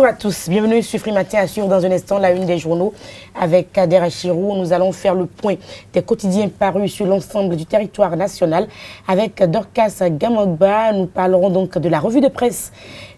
Bonjour à tous, bienvenue sur Free Matin assure dans un instant la une des journaux avec Kader Achirou. Nous allons faire le point des quotidiens parus sur l'ensemble du territoire national avec Dorcas Gamogba. Nous parlerons donc de la revue de presse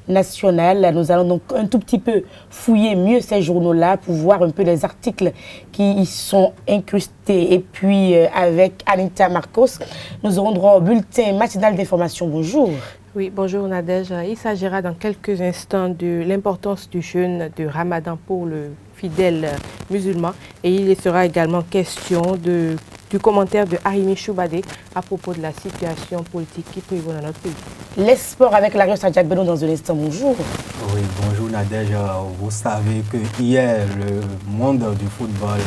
nationale. Nous allons donc un tout petit peu fouiller mieux ces journaux-là pour voir un peu les articles qui y sont incrustés. Et puis avec Anita Marcos, nous aurons droit au bulletin matinal d'information. Bonjour. Oui, bonjour Nadège. Il s'agira dans quelques instants de l'importance du jeûne de Ramadan pour le fidèle musulman. Et il sera également question du commentaire de Arimi Choubadé à propos de la situation politique qui prévaut dans notre pays. Les sports avec Larios Adjak Beno dans un instant. Bonjour. Oui, bonjour Nadège. Vous savez que hier, le monde du football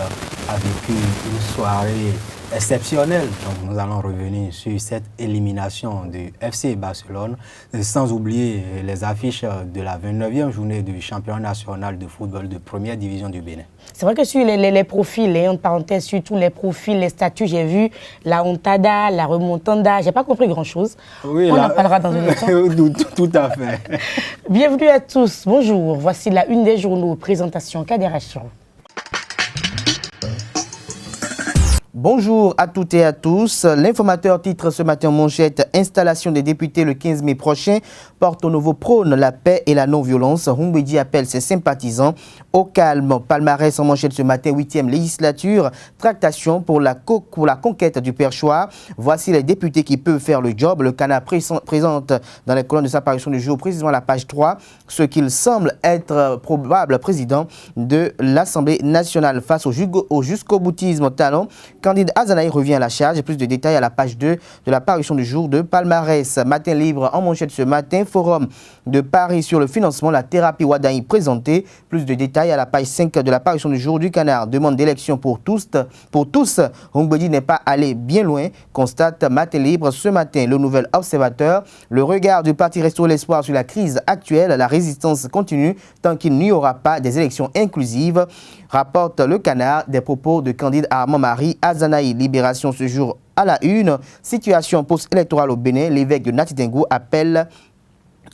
a vécu une soirée exceptionnelle. Donc nous allons revenir sur cette élimination du FC Barcelone, sans oublier les affiches de la 29e journée du championnat national de football de première division du Bénin. C'est vrai que sur les profils, entre parenthèses, sur tous les profils, les statuts, j'ai vu la Hontada, la Remontada, j'ai pas compris grand-chose. Oui, on en parlera dans un instant. Tout à fait. Bienvenue à tous, bonjour. Voici la une des journaux, présentation Kader Achirou. Bonjour à toutes et à tous. L'informateur titre ce matin en manchette « Installation des députés le 15 mai prochain porte au nouveau prône la paix et la non-violence ». Humbedi appelle ses sympathisants au calme. Palmarès en manchette ce matin, 8e législature, tractation pour la conquête du perchoir. Voici les députés qui peuvent faire le job. Le Canard présente dans les colonnes de sa parution du jour, précisément à la page 3, ce qu'il semble être probable président de l'Assemblée nationale face au jusqu'au boutisme talent. Candide Azanaï revient à la charge. Plus de détails à la page 2 de la parution du jour de Palmarès. Matin libre en manchette ce matin. Forum de Paris sur le financement. La thérapie Wadaï présentée. Plus de détails à la page 5 de la parution du jour du Canard. Demande d'élection pour tous. Humbedi n'est pas allé bien loin, constate Matin libre ce matin. Le nouvel observateur. Le regard du parti Restaurer l'espoir sur la crise actuelle. La résistance continue tant qu'il n'y aura pas des élections inclusives. Rapporte le Canard des propos de Candide Armand-Marie Azanaï. Libération ce jour à la une. Situation post-électorale au Bénin. L'évêque de Natitingou appelle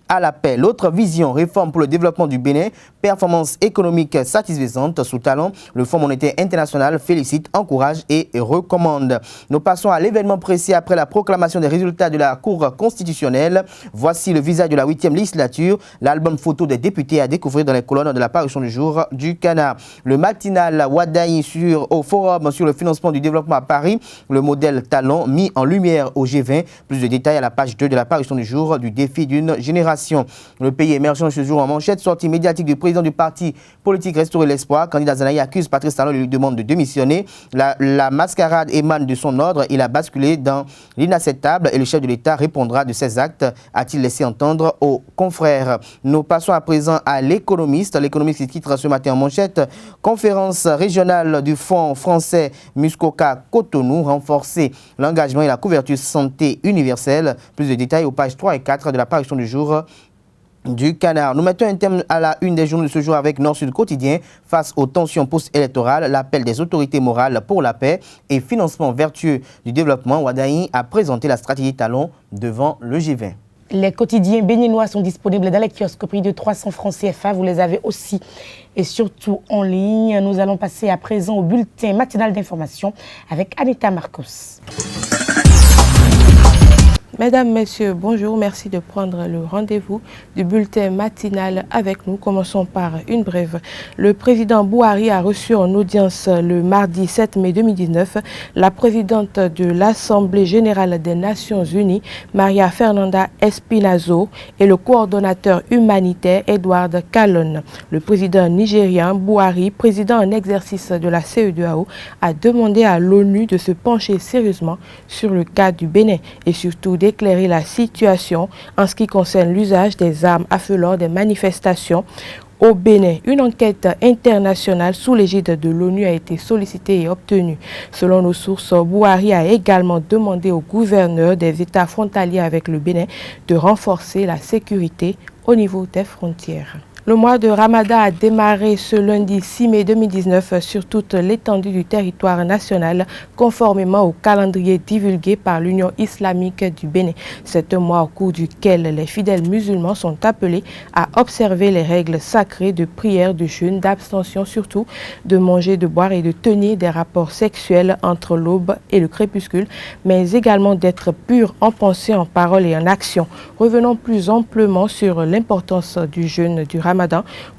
à la paix. L'autre vision, réforme pour le développement du Bénin, performance économique satisfaisante sous talent. Le Fonds monétaire international félicite, encourage et recommande. Nous passons à l'événement précis après la proclamation des résultats de la Cour constitutionnelle. Voici le visage de la 8e législature. L'album photo des députés à découvrir dans les colonnes de la parution du jour du Canard. Le matinal Wadaï au Forum sur le financement du développement à Paris. Le modèle talent mis en lumière au G20. Plus de détails à la page 2 de la parution du jour du défi d'une génération. Le pays émergent ce jour en manchette. Sortie médiatique du président du parti politique Restaurer l'espoir. Candidat Zanaï accuse Patrice Talon et lui demande de démissionner. La mascarade émane de son ordre. Il a basculé dans l'inacceptable et le chef de l'État répondra de ses actes, a-t-il laissé entendre aux confrères. Nous passons à présent à l'économiste. L'économiste qui titre ce matin en manchette. Conférence régionale du Fonds français Muskoka Cotonou. Renforcer l'engagement et la couverture santé universelle. Plus de détails aux pages 3 et 4 de la parution du jour du Canard. Nous mettons un terme à la une des journaux de ce jour avec Nord-Sud Quotidien. Face aux tensions post-électorales, l'appel des autorités morales pour la paix et financement vertueux du développement. Wadaï a présenté la stratégie talon devant le G20. Les quotidiens béninois sont disponibles dans les kiosques au prix de 300 francs CFA. Vous les avez aussi et surtout en ligne. Nous allons passer à présent au bulletin matinal d'information avec Anita Marcos. Mesdames, Messieurs, bonjour. Merci de prendre le rendez-vous du bulletin matinal avec nous. Commençons par une brève. Le président Bouhari a reçu en audience le mardi 7 mai 2019 la présidente de l'Assemblée générale des Nations unies, Maria Fernanda Espinazo, et le coordonnateur humanitaire Edward Callon. Le président nigérien Bouhari, président en exercice de la CEDEAO, a demandé à l'ONU de se pencher sérieusement sur le cas du Bénin et surtout d'éclairer la situation en ce qui concerne l'usage des armes à feu lors des manifestations au Bénin. Une enquête internationale sous l'égide de l'ONU a été sollicitée et obtenue. Selon nos sources, Bouhari a également demandé aux gouverneurs des États frontaliers avec le Bénin de renforcer la sécurité au niveau des frontières. Le mois de Ramadan a démarré ce lundi 6 mai 2019 sur toute l'étendue du territoire national, conformément au calendrier divulgué par l'Union islamique du Bénin. C'est un mois au cours duquel les fidèles musulmans sont appelés à observer les règles sacrées de prière, de jeûne, d'abstention surtout, de manger, de boire et de tenir des rapports sexuels entre l'aube et le crépuscule, mais également d'être purs en pensée, en parole et en action. Revenons plus amplement sur l'importance du jeûne du Ramadan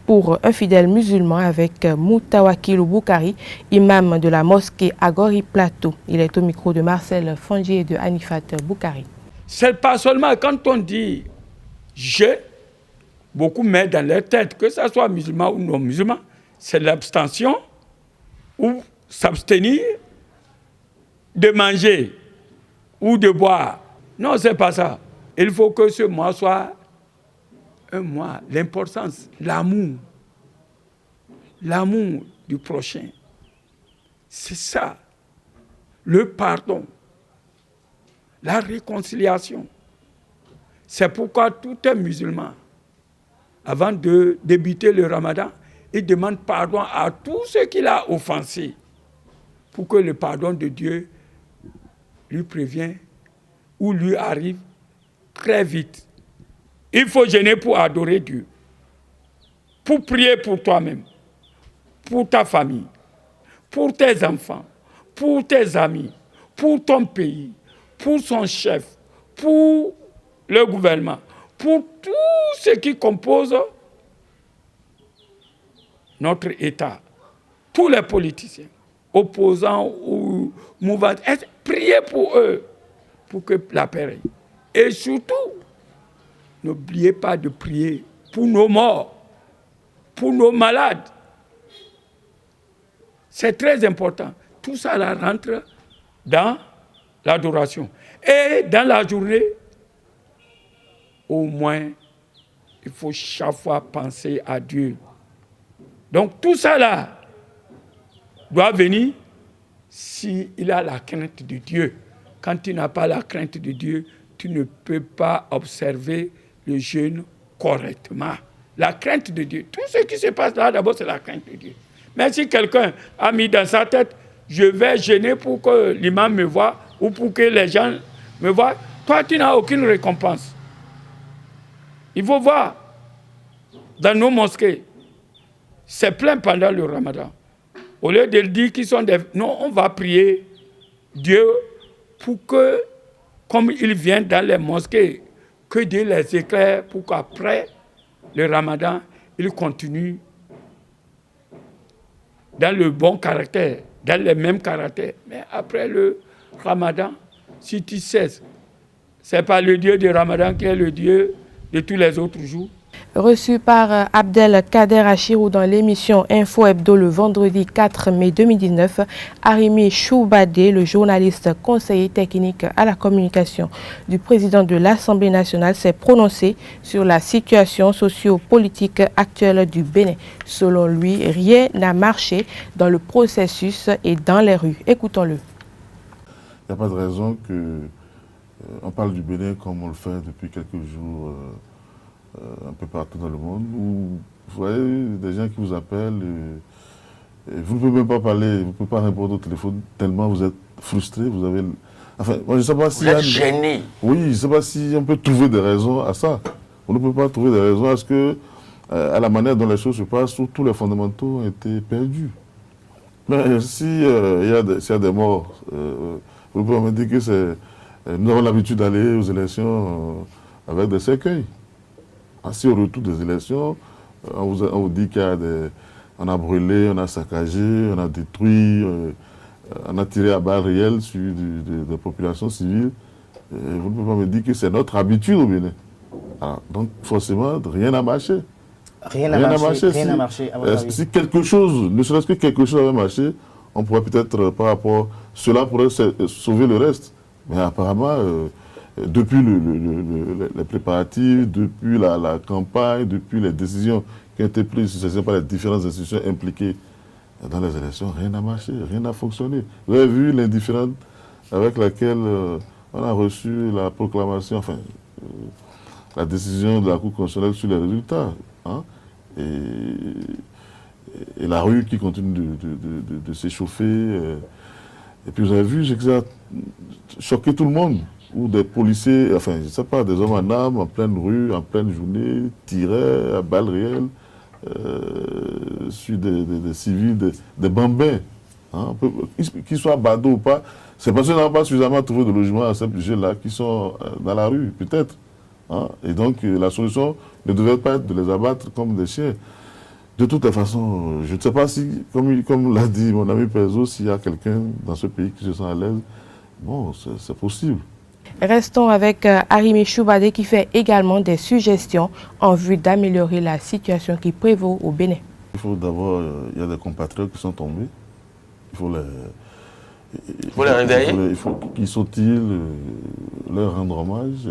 pour un fidèle musulman avec Moutawakil Boukari, imam de la mosquée Agori Plateau. Il est au micro de Marcel Fangier et de Anifat Boukari. C'est pas seulement quand on dit jeûne, beaucoup mettent dans leur tête, que ce soit musulman ou non musulman, c'est l'abstention ou s'abstenir de manger ou de boire. Non, c'est pas ça. Il faut que ce mois soit un mois, l'importance, l'amour du prochain. C'est ça, le pardon, la réconciliation. C'est pourquoi tout un musulman, avant de débuter le Ramadan, il demande pardon à tout ce qu'il a offensé, pour que le pardon de Dieu lui prévienne ou lui arrive très vite. Il faut jeûner pour adorer Dieu, pour prier pour toi-même, pour ta famille, pour tes enfants, pour tes amis, pour ton pays, pour son chef, pour le gouvernement, pour tout ce qui compose notre État, tous les politiciens, opposants ou mouvants, priez pour eux, pour que la paix règne. Et surtout, n'oubliez pas de prier pour nos morts, pour nos malades. C'est très important. Tout ça là rentre dans l'adoration. Et dans la journée, au moins, il faut chaque fois penser à Dieu. Donc tout ça là doit venir s'il a la crainte de Dieu. Quand tu n'as pas la crainte de Dieu, tu ne peux pas observer le jeûne correctement. La crainte de Dieu. Tout ce qui se passe là, d'abord, c'est la crainte de Dieu. Mais si quelqu'un a mis dans sa tête, je vais jeûner pour que l'imam me voie ou pour que les gens me voient, toi, tu n'as aucune récompense. Il faut voir, dans nos mosquées, c'est plein pendant le Ramadan. Au lieu de dire qu'ils sont des... Non, on va prier Dieu pour que, comme ils viennent dans les mosquées, que Dieu les éclaire pour qu'après le Ramadan, ils continuent dans le bon caractère, dans les mêmes caractères. Mais après le Ramadan, si tu cesses, ce n'est pas le Dieu du Ramadan qui est le Dieu de tous les autres jours. Reçu par Abdelkader Achirou dans l'émission Info Hebdo le vendredi 4 mai 2019, Arimi Choubadé, le journaliste conseiller technique à la communication du président de l'Assemblée nationale, s'est prononcé sur la situation socio-politique actuelle du Bénin. Selon lui, rien n'a marché dans le processus et dans les rues. Écoutons-le. Il n'y a pas de raison qu'on parle du Bénin comme on le fait depuis quelques jours un peu partout dans le monde, où vous voyez des gens qui vous appellent, et vous ne pouvez même pas parler, vous ne pouvez pas répondre au téléphone tellement vous êtes frustré, vous avez... Enfin, moi je ne sais pas si... Vous êtes gêné. Oui, je ne sais pas si on peut trouver des raisons à ça. On ne peut pas trouver des raisons à ce que, à la manière dont les choses se passent, où tous les fondamentaux ont été perdus. Mais s'il y a des morts, vous pouvez me dire que c'est... Nous avons l'habitude d'aller aux élections avec des cercueils. Si au retour des élections, on vous dit qu'il y a on a brûlé, on a saccagé, on a détruit, on a tiré à balles réelles sur des populations civiles. Vous ne pouvez pas me dire que c'est notre habitude au Bénin. Alors, donc forcément, rien n'a marché. Rien n'a marché. Si quelque chose, ne serait-ce que quelque chose avait marché, on pourrait peut-être, par rapport, cela pourrait sauver le reste. Mais apparemment, depuis les préparatifs, depuis la campagne, depuis les décisions qui ont été prises par les différentes institutions impliquées dans les élections, rien n'a marché, rien n'a fonctionné. Vous avez vu l'indifférence avec laquelle on a reçu la proclamation, enfin, la décision de la Cour constitutionnelle sur les résultats. Hein. et la rue qui continue de s'échauffer. Et puis vous avez vu, j'ai choqué tout le monde, où des policiers, enfin je ne sais pas, des hommes en armes, en pleine rue, en pleine journée, tiraient à balles réelles sur des civils, des bambins, hein, qu'ils soient badauds ou pas. C'est parce qu'ils n'ont pas suffisamment trouvé de logement à ces budgets-là qui sont dans la rue, peut-être. Hein. Et donc la solution ne devait pas être de les abattre comme des chiens. De toute façon, je ne sais pas si, comme l'a dit mon ami Perzo, s'il y a quelqu'un dans ce pays qui se sent à l'aise, bon, c'est possible. Restons avec Arimi Choubadé qui fait également des suggestions en vue d'améliorer la situation qui prévaut au Bénin. Il faut d'abord, il y a des compatriotes qui sont tombés, il faut les réveiller. Il faut qu'ils sortent-ils, leur rendre hommage,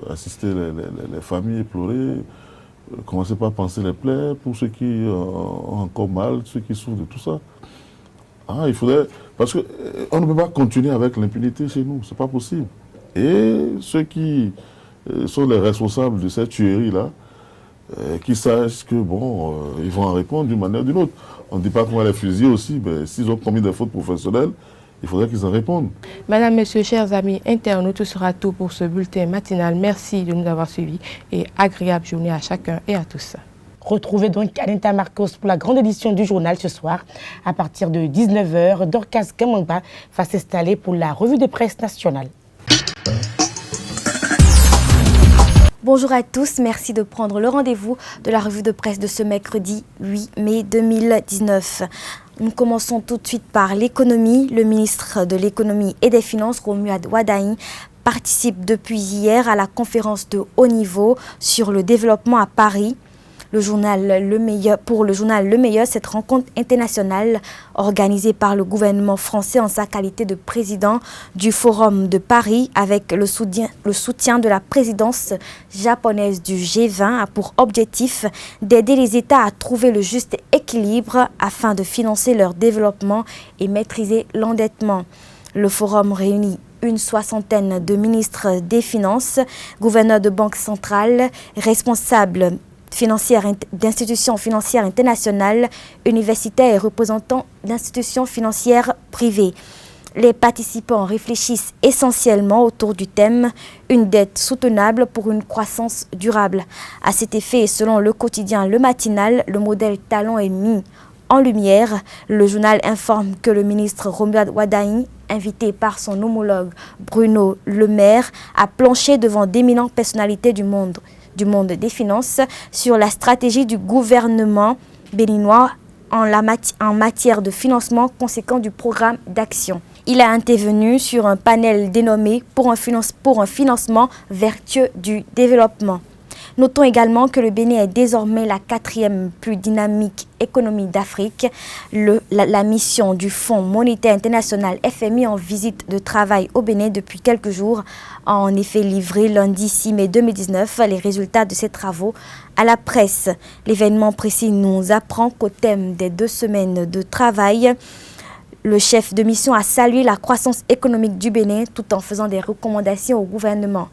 assister les familles éplorées, commencer par penser les plaies pour ceux qui ont encore mal, ceux qui souffrent de tout ça. Ah, il faudrait, parce qu'on ne peut pas continuer avec l'impunité chez nous, c'est pas possible. Et ceux qui sont les responsables de cette tuerie-là, qui sachent que bon, ils vont en répondre d'une manière ou d'une autre. On ne dit pas qu'on va les fusiller aussi, mais s'ils ont commis des fautes professionnelles, il faudrait qu'ils en répondent. Madame, Messieurs, chers amis internautes, ce sera tout pour ce bulletin matinal. Merci de nous avoir suivis et agréable journée à chacun et à tous. Retrouvez donc Anita Marcos pour la grande édition du journal ce soir. À partir de 19h, Dorcas Gamangba va s'installer pour la revue de presse nationale. Bonjour à tous, merci de prendre le rendez-vous de la revue de presse de ce mercredi 8 mai 2019. Nous commençons tout de suite par l'économie. Le ministre de l'économie et des finances, Romuald Wadhaï, participe depuis hier à la conférence de haut niveau sur le développement à Paris. Pour le journal Le Meilleur, cette rencontre internationale organisée par le gouvernement français en sa qualité de président du Forum de Paris avec le soutien de la présidence japonaise du G20 a pour objectif d'aider les États à trouver le juste équilibre afin de financer leur développement et maîtriser l'endettement. Le forum réunit une soixantaine de ministres des Finances, gouverneurs de banques centrales, responsables d'institutions financières internationales, universitaires et représentants d'institutions financières privées. Les participants réfléchissent essentiellement autour du thème « Une dette soutenable pour une croissance durable ». À cet effet, selon le quotidien Le Matinal, le modèle talent est mis en lumière. Le journal informe que le ministre Romuald Wadhaï, invité par son homologue Bruno Le Maire, a planché devant d'éminentes personnalités du monde des finances sur la stratégie du gouvernement béninois en matière de financement conséquent du programme d'action. Il a intervenu sur un panel dénommé pour un financement vertueux du développement. Notons également que le Bénin est désormais la 4e plus dynamique économie d'Afrique. La mission du Fonds monétaire international FMI en visite de travail au Bénin depuis quelques jours a en effet livré lundi 6 mai 2019 les résultats de ses travaux à la presse. L'événement précis nous apprend qu'au thème des 2 semaines de travail, le chef de mission a salué la croissance économique du Bénin tout en faisant des recommandations au gouvernement.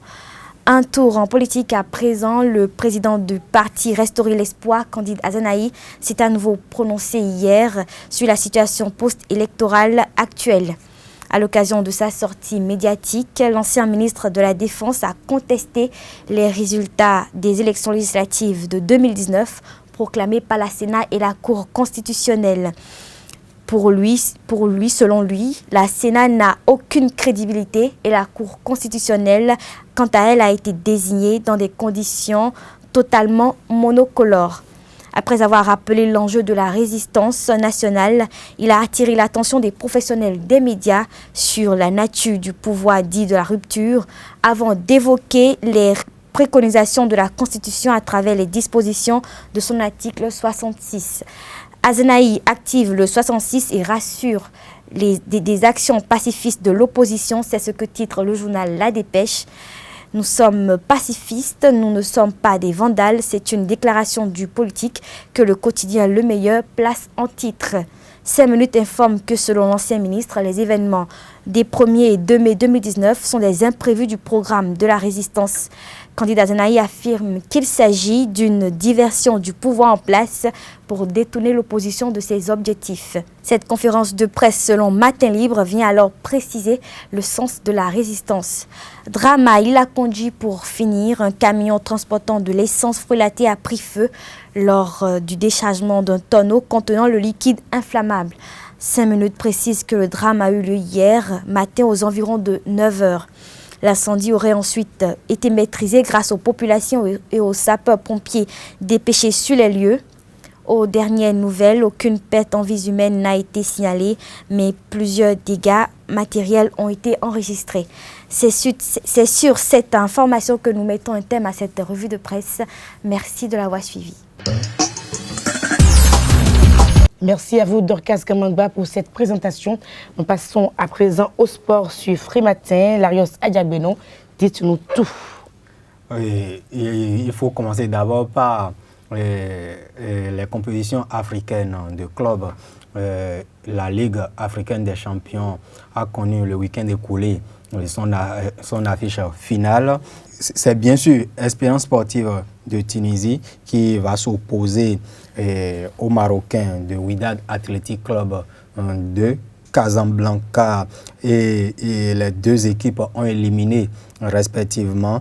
Un tour en politique à présent, le président du parti Restaurer l'Espoir, Candide Azanaï, s'est à nouveau prononcé hier sur la situation post-électorale actuelle. À l'occasion de sa sortie médiatique, l'ancien ministre de la Défense a contesté les résultats des élections législatives de 2019 proclamées par la Sénat et la Cour constitutionnelle. Pour lui, selon lui, la Sénat n'a aucune crédibilité et la Cour constitutionnelle, quant à elle, a été désignée dans des conditions totalement monocolores. Après avoir rappelé l'enjeu de la résistance nationale, il a attiré l'attention des professionnels des médias sur la nature du pouvoir dit de la rupture avant d'évoquer les préconisations de la Constitution à travers les dispositions de son article 66. Azanaï active le 66 et rassure des actions pacifistes de l'opposition. C'est ce que titre le journal La Dépêche. Nous sommes pacifistes, nous ne sommes pas des vandales. C'est une déclaration du politique que le quotidien Le Meilleur place en titre. 5 minutes informe que selon l'ancien ministre, les événements des 1er et 2 mai 2019 sont des imprévus du programme de la résistance. Candidat Zenaï affirme qu'il s'agit d'une diversion du pouvoir en place pour détourner l'opposition de ses objectifs. Cette conférence de presse selon Matin Libre vient alors préciser le sens de la résistance. Drame à Ilakonji pour finir, un camion transportant de l'essence frelatée a pris feu lors du déchargement d'un tonneau contenant le liquide inflammable. 5 minutes précisent que le drame a eu lieu hier matin aux environs de 9 heures. L'incendie aurait ensuite été maîtrisé grâce aux populations et aux sapeurs-pompiers dépêchés sur les lieux. Aux dernières nouvelles, aucune perte en vies humaines n'a été signalée, mais plusieurs dégâts matériels ont été enregistrés. C'est sur cette information que nous mettons un terme à cette revue de presse. Merci de l'avoir suivi. Merci à vous, Dorcas Gamangba, pour cette présentation. Nous passons à présent au sport sur Free Matin. Larios Adjabeno, dites-nous tout. Oui, il faut commencer d'abord par les compétitions africaines de clubs. La Ligue africaine des champions a connu le week-end écoulé son affiche finale. C'est bien sûr Espérance sportive de Tunisie qui va s'opposer aux Marocains de Wydad Athletic Club de Casablanca et les deux équipes ont éliminé respectivement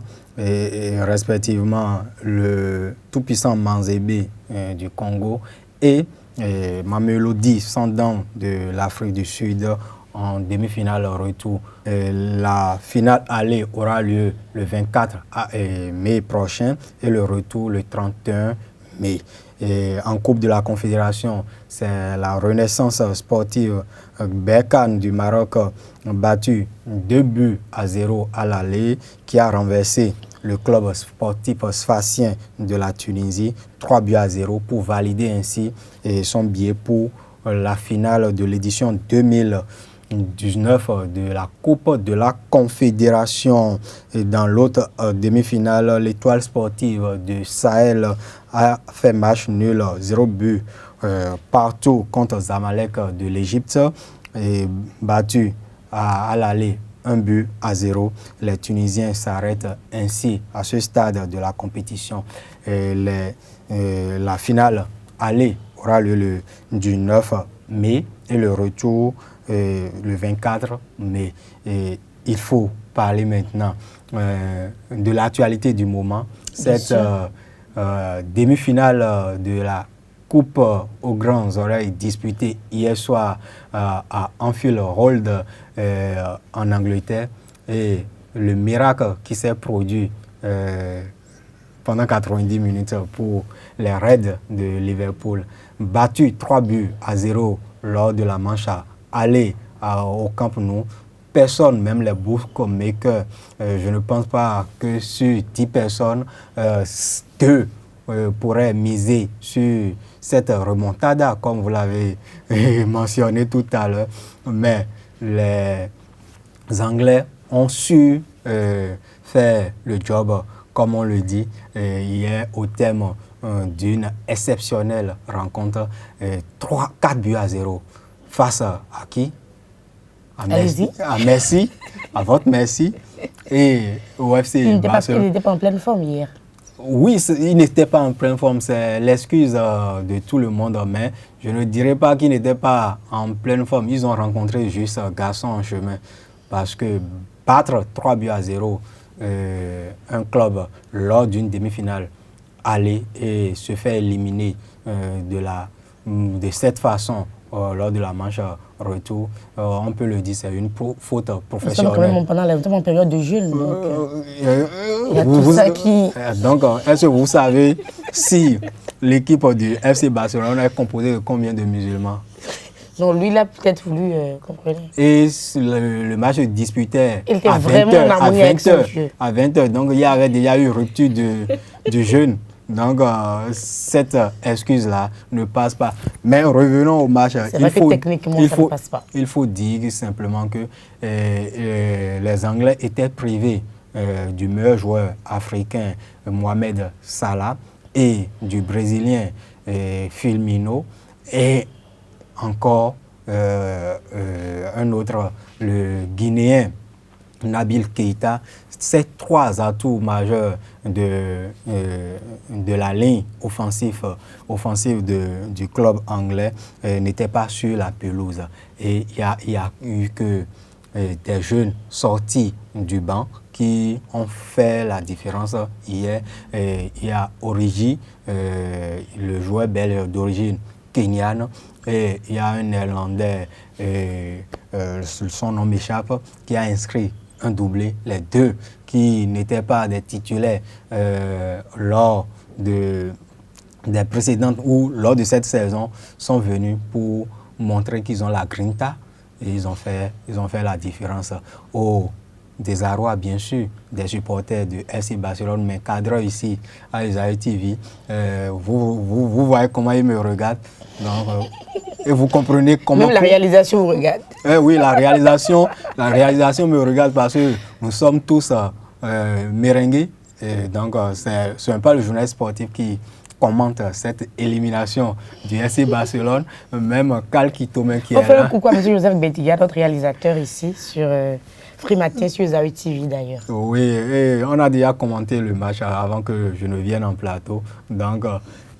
le tout-puissant Manzébé du Congo et Mamelodi Sundowns de l'Afrique du Sud en demi-finale retour. La finale aller aura lieu le 24 mai prochain et le retour le 31 mai. Et en Coupe de la Confédération, c'est la Renaissance sportive Berkane du Maroc battu 2-0 à l'aller qui a renversé le club sportif sfaxien de la Tunisie 3-0 pour valider ainsi son billet pour la finale de l'édition 2019 de la Coupe de la Confédération. Et dans l'autre demi-finale, l'étoile sportive de Sahel a fait match nul 0 but partout contre Zamalek de l'Égypte et battu à l'aller 1-0. Les Tunisiens s'arrêtent ainsi à ce stade de la compétition. La finale aller aura lieu du 9 mai et le retour le 24 mai. Et il faut parler maintenant de l'actualité du moment. Cette demi-finale de la Coupe aux grandes oreilles disputée hier soir à Anfield Road en Angleterre et le miracle qui s'est produit pendant 90 minutes pour les Reds de Liverpool, battu 3-0 lors de la manche aller au Camp Nou. Personne, même les bookmakers, je ne pense pas que sur 10 personnes, 2 pourraient miser sur cette remontada, comme vous l'avez mentionné tout à l'heure. Mais les Anglais ont su faire le job, comme on le dit, hier au terme d'une exceptionnelle rencontre, 4-0. Face à qui? À Messi, à votre Messi et au FC Barcelone. Il n'était pas en pleine forme hier. Oui, il n'était pas en pleine forme, c'est l'excuse de tout le monde, mais je ne dirais pas qu'il n'était pas en pleine forme. Ils ont rencontré juste un garçon en chemin parce que battre 3-0 un club lors d'une demi-finale aller et se faire éliminer de cette façon lors de la manche retour, on peut le dire, c'est une faute professionnelle. Nous sommes quand même pendant la période de jeûne. Il y a tout ça qui... Donc, est-ce que vous savez si l'équipe du FC Barcelone est composée de combien de musulmans? Non, lui, il a peut-être voulu comprendre. Et le match se disputait à 20h. À 20h. Donc, il y avait déjà eu rupture du jeûne. Donc, cette excuse-là ne passe pas. Mais revenons au match. Il faut dire simplement que les Anglais étaient privés du meilleur joueur africain, Mohamed Salah, et du Brésilien, Firmino, et encore un autre, le Guinéen, Nabil Keïta. Ces 3 atouts majeurs de la ligne offensive du club anglais n'étaient pas sur la pelouse. Et il y a eu que des jeunes sortis du banc qui ont fait la différence hier. Il y a Origi, le joueur belge d'origine kenyane, et il y a un Néerlandais, son nom m'échappe, qui a inscrit un doublé. Les deux qui n'étaient pas des titulaires lors des précédentes ou lors de cette saison sont venus pour montrer qu'ils ont la grinta et ils ont fait la différence. Au désarroi, bien sûr, des supporters de FC Barcelone, mais cadre ici à Isaïe TV, vous voyez comment ils me regardent. Donc, et vous comprenez comment... Même la réalisation vous regarde. Oui, la réalisation me regarde parce que nous sommes tous merengues. Et donc, c'est un peu le journal sportif qui commente cette élimination du FC Barcelone. Même Cal Kitome qui est là. On fait un coucou à M. Joseph Bettiga, notre réalisateur ici sur Free Matin sur Isaïe TV d'ailleurs. Oui, et on a déjà commenté le match avant que je ne vienne en plateau. Donc,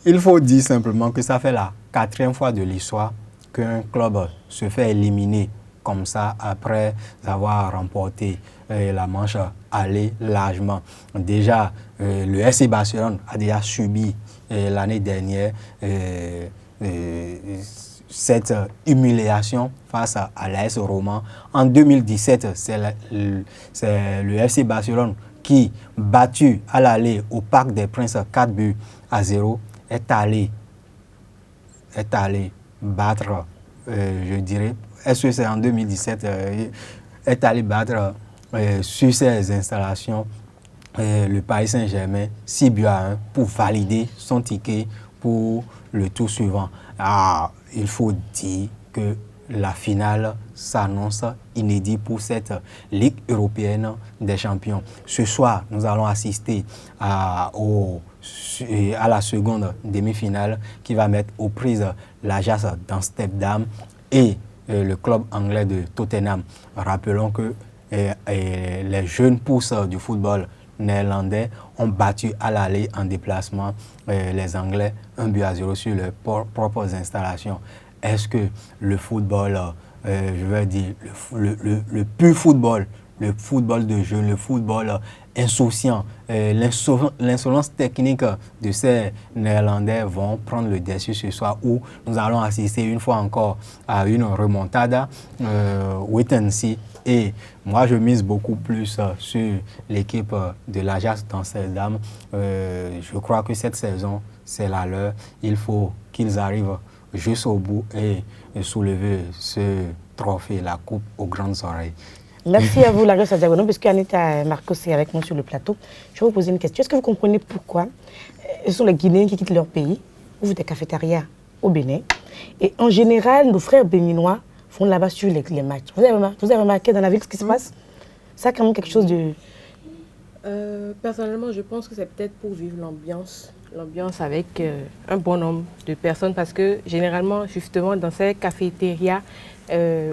il faut dire simplement que ça fait la 4e fois de l'histoire qu'un club se fait éliminer comme ça après avoir remporté la manche aller largement. Déjà, le FC Barcelone a déjà subi l'année dernière cette humiliation face à l'AS Roma. En 2017, c'est le FC Barcelone qui, battu à l'aller au Parc des Princes 4-0, est allé battre, je dirais, est-ce que c'est en 2017, est allé battre sur ses installations le Paris Saint-Germain 6-1 pour valider son ticket pour le tour suivant. Il faut dire que la finale s'annonce inédite pour cette Ligue européenne des champions. Ce soir, nous allons assister à la seconde demi-finale qui va mettre aux prises l'Ajax d'Amsterdam et le club anglais de Tottenham. Rappelons que les jeunes pousses du football néerlandais ont battu à l'aller en déplacement les Anglais 1-0 sur leurs propres installations. Est-ce que le football, je veux dire, le pur football, le football de jeu, le football insouciant, l'insolence technique de ces Néerlandais vont prendre le dessus ce soir où nous allons assister une fois encore à une remontada, wait and see. Et moi, je mise beaucoup plus sur l'équipe de l'Ajax d'Amsterdam. Je crois que cette saison, c'est la leur. Il faut qu'ils arrivent jusqu'au bout et soulever ce trophée, la coupe aux grandes oreilles. Merci à vous, Larios Diagono, puisque Anita Marcos est avec moi sur le plateau. Je vais vous poser une question. Est-ce que vous comprenez pourquoi ce sont les Guinéens qui quittent leur pays, ouvrent des cafétérias au Bénin, et en général, nos frères béninois font là-bas sur les matchs. Vous avez remarqué dans la ville ce qui se passe? Ça a quand même quelque chose de... Personnellement, je pense que c'est peut-être pour vivre l'ambiance avec un bon nombre de personnes, parce que généralement, justement, dans ces cafétérias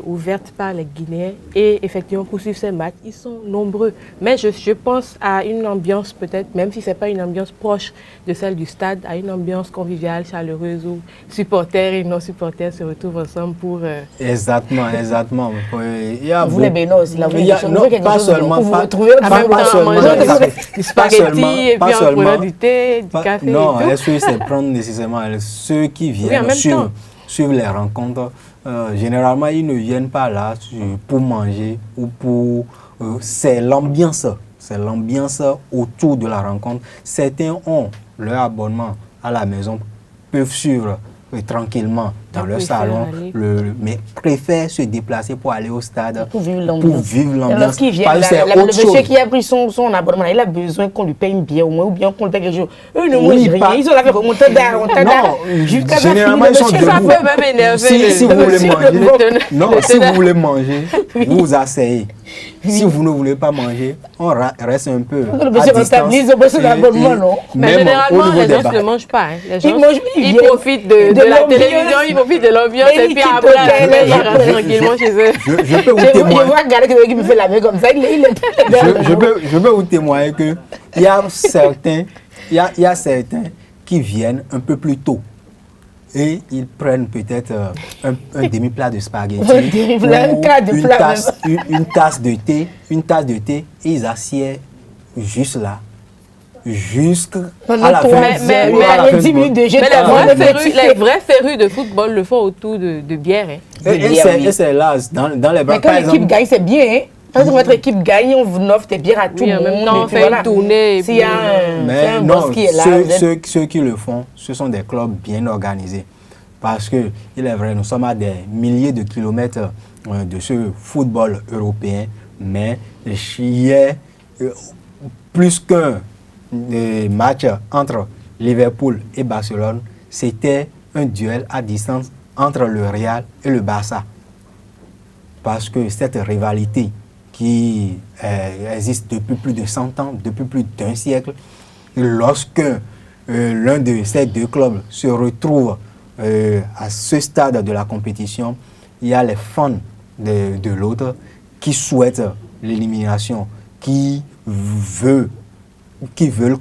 ouvertes par les Guinéens, et effectivement, pour suivre ces matchs, ils sont nombreux. Mais je pense à une ambiance, peut-être, même si ce n'est pas une ambiance proche de celle du stade, à une ambiance conviviale, chaleureuse, où supporters et non-supporters se retrouvent ensemble pour... Exactement. Il y a vous les Bénins aussi, là, pas seulement, vous retrouvez pas seulement du spaghetti, et puis en prenant du thé, du café. Non, est-ce que c'est prendre nécessairement ceux qui viennent suivre les rencontres? Généralement, ils ne viennent pas là pour manger ou pour... c'est l'ambiance autour de la rencontre. Certains ont leur abonnement à la maison, peuvent suivre tranquillement dans leur salon, mais préfèrent se déplacer pour aller au stade pour vivre l'ambiance. Lorsqu'il vient, le monsieur qui a pris son abonnement, il a besoin qu'on lui paye une bière au moins, ou bien qu'on lui paye quelque chose. Eux ne mangent rien, ils ont la fait remonter d'art. Généralement, ils sont debout. Si vous voulez manger, vous vous asseyez. Si vous ne voulez pas manger, on reste un peu à distance. Mais généralement, les gens ne mangent pas. Les gens, ils profitent de la télévision, ils profitent de l'ambiance et puis après, ils rentrent tranquillement chez eux. Je peux vous témoigner. Je vois Gala qui me fait la main comme ça. Je peux vous témoigner qu'il y a certains qui viennent un peu plus tôt. Et ils prennent peut-être un demi-plat de spaghetti ou une tasse de thé, et ils assiedent juste là, jusqu'à la fin. Mais les vrais férus de football le font autour de bière. Hein. Et c'est là, dans les bras. Mais quand l'équipe gagne, c'est bien. Hein? Quand votre équipe gagne, on vous offre des bières à tout le monde. Non, on fait une tournée. S'il y a un boss qui est là. Ceux qui le font, ce sont des clubs bien organisés. Parce que, il est vrai, nous sommes à des milliers de kilomètres de ce football européen, mais il y a plus qu'un match entre Liverpool et Barcelone, c'était un duel à distance entre le Real et le Barça. Parce que cette rivalité qui existe depuis plus de 100 ans, depuis plus d'un siècle, lorsque l'un de ces deux clubs se retrouve à ce stade de la compétition, il y a les fans de l'autre qui souhaitent l'élimination, qui veulent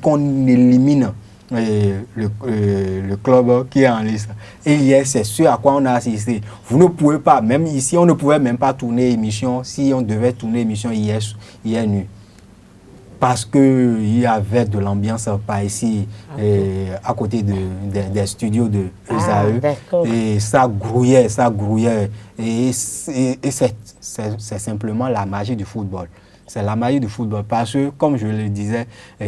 qu'on élimine le club qui est en liste. Et c'est ce à quoi on a assisté. Vous ne pouvez pas, même ici, on ne pouvait même pas tourner émission. Si on devait tourner émission hier nuit. Parce qu'il y avait de l'ambiance par ici, à côté des studios de ESAE. Et ça grouillait. Et c'est simplement la magie du football. C'est la magie du football. Parce que, comme je le disais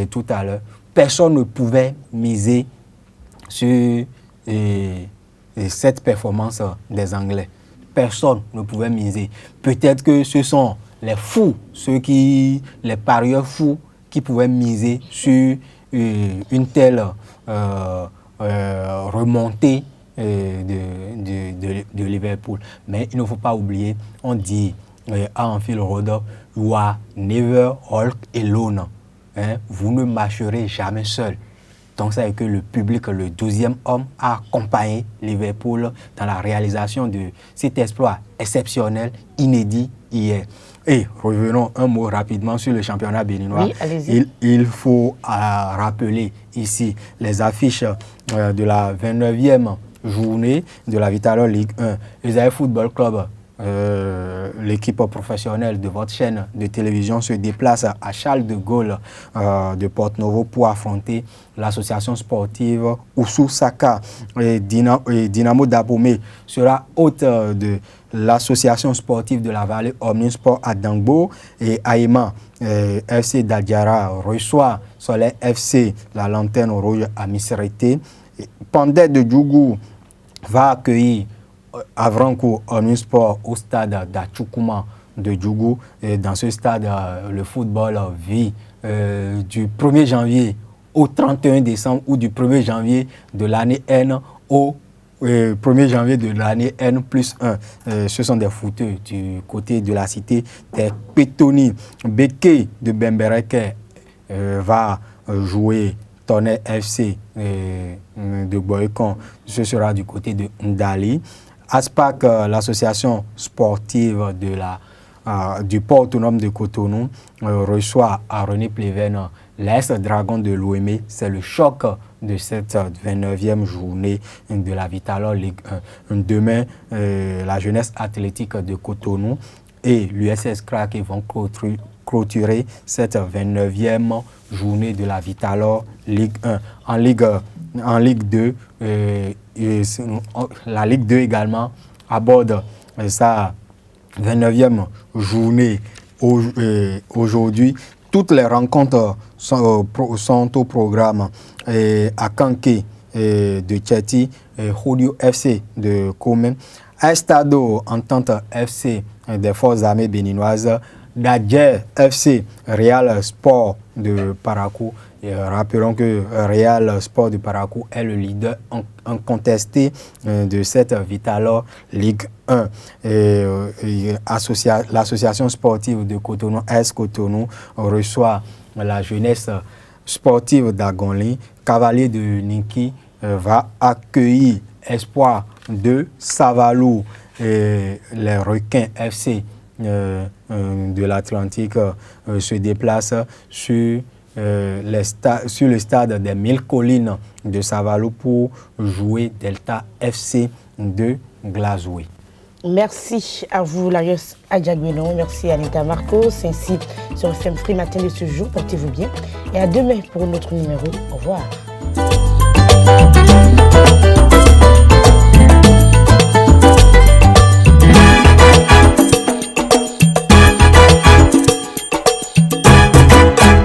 tout à l'heure, personne ne pouvait miser sur cette performance des Anglais. Personne ne pouvait miser. Peut-être que ce sont les fous, les parieurs fous qui pouvaient miser sur une telle remontée de Liverpool. Mais il ne faut pas oublier, on dit à Anfield Road, you are never walk alone. Hein? Vous ne marcherez jamais seul. Donc, c'est que le public, le 12e homme, a accompagné Liverpool dans la réalisation de cet exploit exceptionnel, inédit hier. Et revenons un mot rapidement sur le championnat béninois. Oui, allez-y. Il faut rappeler ici les affiches de la 29e journée de la Vitalor Ligue 1. ESAE Football Club, l'équipe professionnelle de votre chaîne de télévision, se déplace à Charles de Gaulle de Porto-Novo pour affronter l'association sportive Oussou Saka. Et Dynamo d'Abomey sera hôte de l'association sportive de la vallée Omnisport à Dangbo. Et Aïma, FC d'Adjara, reçoit Soleil FC, la Lanterne Rouge à Misrete. Pandé de Djougou va accueillir Avranco Omnisport au stade d'Achoukouma de Djougou. Et dans ce stade, le football vit du 1er janvier au 31 décembre ou du 1er janvier de l'année N au 1er janvier de l'année N plus 1. Ce sont des footeux du côté de la cité des Pétoni. Beke de Bembereke va jouer Tonnerre FC de Boycon. Ce sera du côté de Ndali. ASPAC, l'association sportive du port autonome de Cotonou, reçoit à René Pleven l'Est Dragon de l'OME. C'est le choc de cette 29e journée de la Vitalor Ligue 1. Demain, la jeunesse athlétique de Cotonou et l'USS Crack vont clôturer cette 29e journée de la Vitalor Ligue 1. En Ligue 2, la Ligue 2 également aborde sa 29e journée aujourd'hui. Toutes les rencontres sont au programme à Kanké de Tcheti, Hodio FC de Komen, Estado Entente FC des Forces armées béninoises, Dadjer FC Real Sport de Parakou. Et rappelons que Real Sport de Parakou est le leader incontesté de cette Vitalor Ligue 1. L'association sportive de Cotonou, AS Cotonou, reçoit la jeunesse sportive d'Agonli. Cavalier de Ninki va accueillir Espoir de Savalou. Et les Requins FC de l'Atlantique se déplacent sur le stade des 1000 collines de Savalou pour jouer Delta FC de Glazoué. Merci à vous, Larios Adjagouenon. Merci à Anita Marcos. Ainsi sur FM Free Matin de ce jour. Portez-vous bien. Et à demain pour un autre numéro. Au revoir.